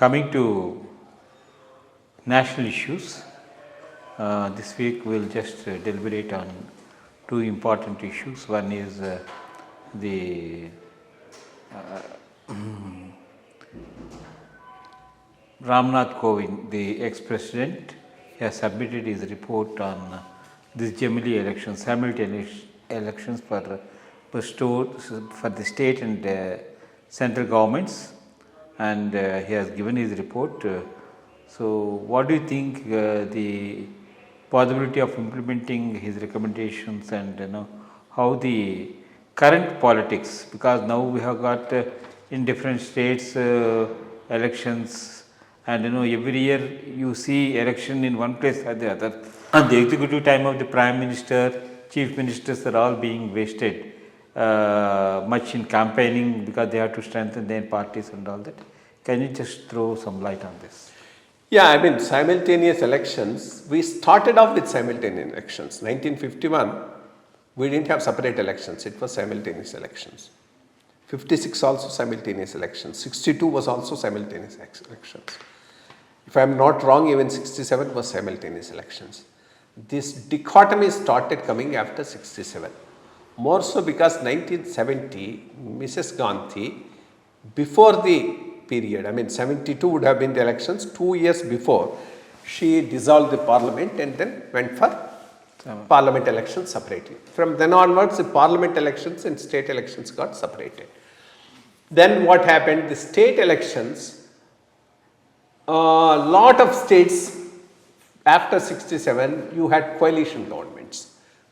Coming to national issues, this week we will just deliberate on two important issues. One is the Ramnath Kovind, the ex-president, has submitted his report on this Gemini elections, simultaneous elections for the state and central governments, and he has given his report. So, what do you think the possibility of implementing his recommendations, and how the current politics, because now we have got in different states elections, and every year you see election in one place or the other, and the executive time of the prime minister, chief ministers are all being wasted much in campaigning because they have to strengthen their parties and all that. Can you just throw some light on this? Yeah, I mean, simultaneous elections, we started off with simultaneous elections. 1951, we didn't have separate elections, it was simultaneous elections. 56 also simultaneous elections, 62 was also simultaneous elections. If I am not wrong, even 67 was simultaneous elections. This dichotomy started coming after 67. More so because 1970, Mrs. Gandhi, before the period, I mean 72 would have been the elections, 2 years before, she dissolved the parliament and then went for parliament elections separately. From then onwards, the parliament elections and state elections got separated. Then what happened, the state elections, a lot of states after 67, you had coalition governments.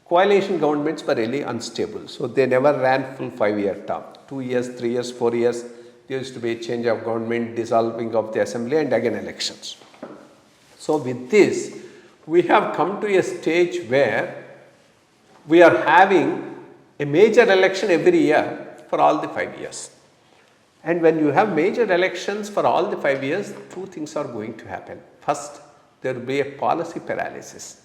Coalition governments were really unstable, so they never ran full 5-year term. 2 years, 3 years, 4 years, there used to be a change of government, dissolving of the assembly and again elections. So with this, we have come to a stage where we are having a major election every year for all the 5 years. And when you have major elections for all the 5 years, two things are going to happen. First, there will be a policy paralysis,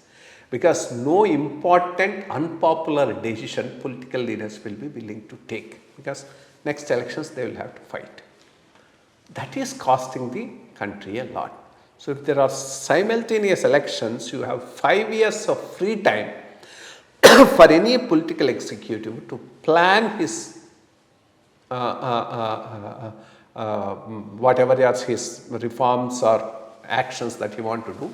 because no important unpopular decision political leaders will be willing to take, because next elections they will have to fight. That is costing the country a lot. So if there are simultaneous elections, you have 5 years of free time for any political executive to plan his whatever are his reforms or actions that he want to do,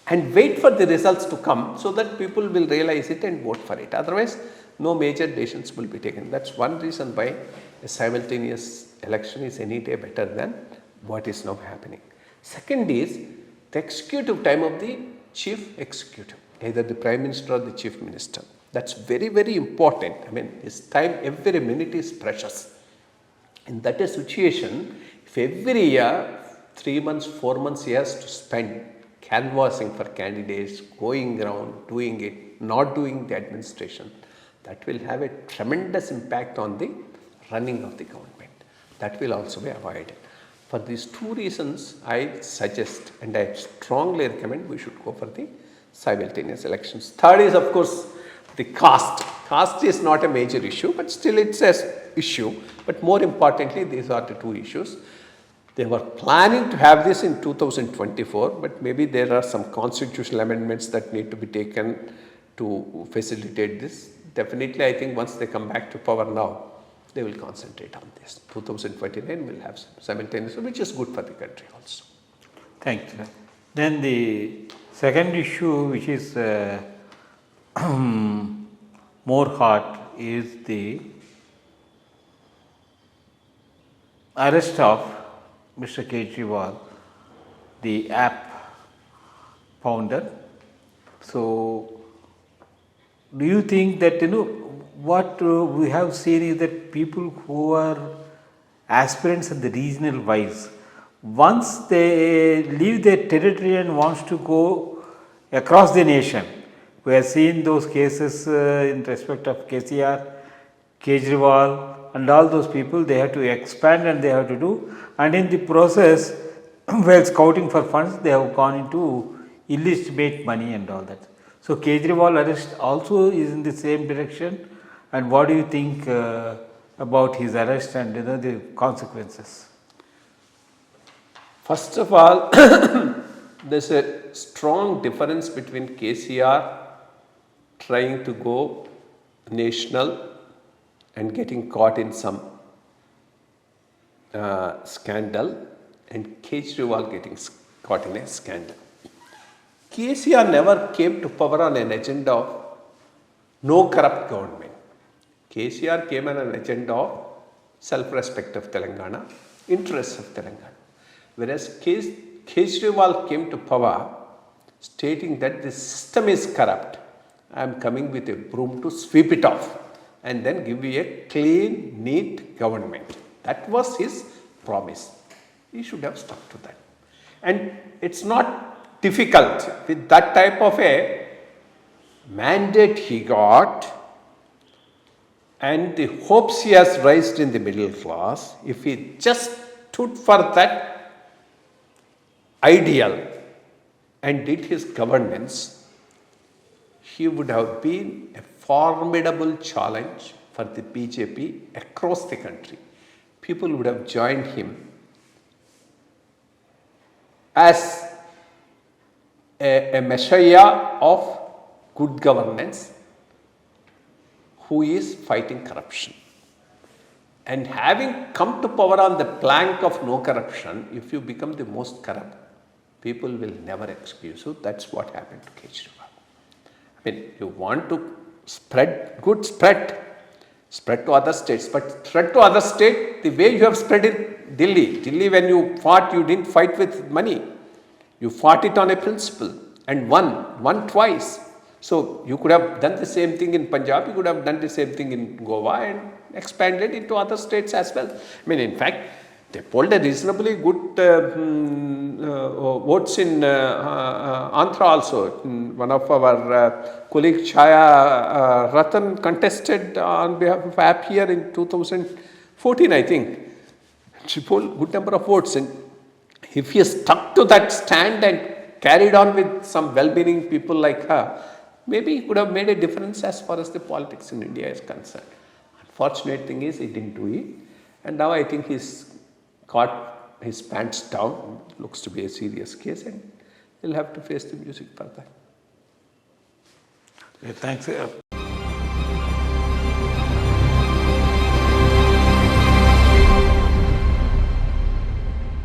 and wait for the results to come so that people will realize it and vote for it. Otherwise, no major decisions will be taken. That's one reason why a simultaneous election is any day better than what is now happening. Second is the executive time of the chief executive, either the prime minister or the chief minister. That's very, very important. I mean, his time, every minute is precious. In that situation, if every year, 3 months, 4 months he has to spend canvassing for candidates, going around, doing it, not doing the administration, that will have a tremendous impact on the running of the government. That will also be avoided. For these two reasons, I suggest and I strongly recommend we should go for the simultaneous elections. Third is, of course, the cost. Cost is not a major issue, but still it's an issue. But more importantly, these are the two issues. They were planning to have this in 2024, but maybe there are some constitutional amendments that need to be taken to facilitate this. Definitely, I think once they come back to power now, they will concentrate on this. 2029 will have simultaneous, which is good for the country also. Thank you. Then the second issue, which is more hot, is the arrest of Mr. Kejriwal, the app founder. So, do you think that what we have seen is that people who are aspirants at the regional wise, once they leave their territory and wants to go across the nation, we have seen those cases in respect of KCR, Kejriwal and all those people, they have to expand and they have to do, and in the process while scouting for funds they have gone into illegitimate money and all that. So Kejriwal arrest also is in the same direction, and what do you think about his arrest and the consequences? First of all, there's a strong difference between KCR trying to go national and getting caught in some scandal and Kejriwal getting caught in a scandal. KCR never came to power on an agenda of no corrupt government. KCR came on an agenda of self-respect of Telangana, interests of Telangana. Whereas Kejriwal came to power stating that the system is corrupt. I am coming with a broom to sweep it off and then give you a clean, neat government. That was his promise. He should have stuck to that. And it's not difficult with that type of a mandate he got and the hopes he has raised in the middle class. If he just stood for that ideal and did his governance, he would have been a formidable challenge for the BJP across the country. People would have joined him as a messiah of good governance who is fighting corruption. And having come to power on the plank of no corruption, if you become the most corrupt, people will never excuse you. That's what happened to Kejriwal. I mean, you want to spread good, spread to other states, but spread to other states the way you have spread in Delhi. Delhi, when you fought, you didn't fight with money. You fought it on a principle and won twice. So you could have done the same thing in Punjab, you could have done the same thing in Goa and expanded into other states as well. I mean, in fact, they polled a reasonably good votes in Andhra also. One of our colleagues, Chaya Ratan, contested on behalf of AP here in 2014, I think. She polled good number of votes. And if he stuck to that stand and carried on with some well-meaning people like her, maybe he could have made a difference as far as the politics in India is concerned. Unfortunate thing is he didn't do it. And now I think he's got his pants down. Looks to be a serious case and he'll have to face the music for that. Thanks.